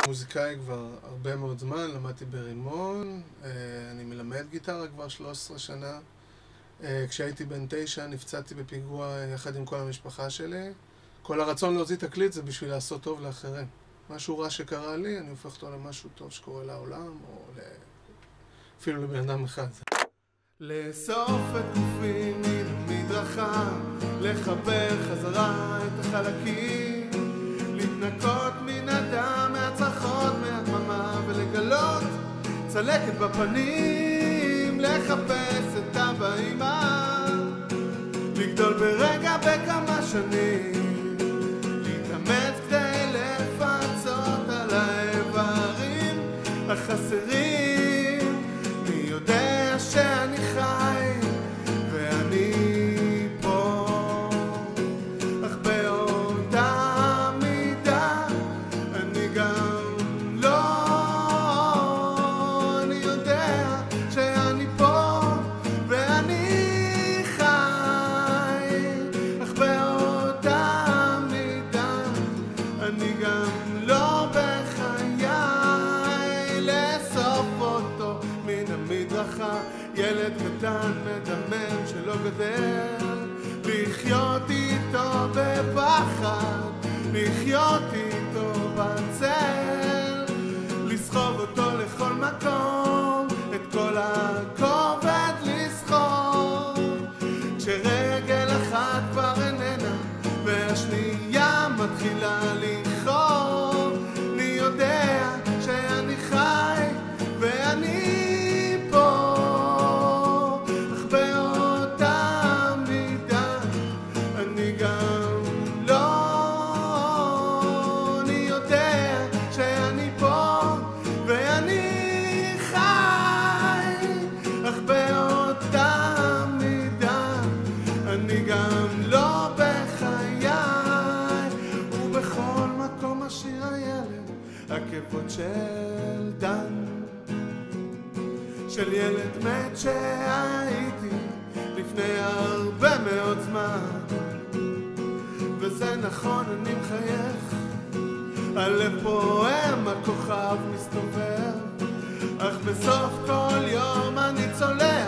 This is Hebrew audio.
מוזיקאי כבר הרבה מאוד זמן, למדתי ברימון, אני מלמד גיטרה כבר 13 שנה. כשהייתי בן 9 נפצעתי בפיגוע יחד עם כל המשפחה שלי. כל הרצון להוציא תקליט זה בשביל לעשות טוב לאחרים. משהו רע שקרה לי, אני הופך אותו למשהו טוב שקורה לעולם, או אפילו לבן אדם אחד. לאסוף את גופי מן המדרכה, לחבר חזרה את החלקים, להתנקות מן הדם, מהצרחות, מהדממה, ולגלות צלקת בפנים, לחפש את אבא אמא, לגדול ברגע בכמה שנים, להתאמץ כדי לפצות על האיברים החסרים. מי יודע שאני חי ואני פה, אך באותה מידה אני גם לא. אני יודע שאני פה ואני חי, אך באותה מידה אני גם לא בחיי. לאסוף אותו מן המדרכה, ילד קטן מדמם שלא גדל, לחיות איתו בפחד, לחיות איתו בצל, לסחוב אותו לכל מקום, את כל הכובד לסחוב, כשרגל אחת כבר איננה והשנייה מתחילה לכאוב. אני יודע שאני חי ואני פה, אך באותה מידה אני גם לא. אני יודע שאני פה ואני חי, אך באותה מידה אני גם לא בחיי. ובכל מקום השיר הילד, עקבות של דן, של ילד מת שהייתי לפני הרבה מאוד זמן. וזה נכון, אני מחייך, הלב פועם, הכוכב מסתובב, אך בסוף כל יום אני צולע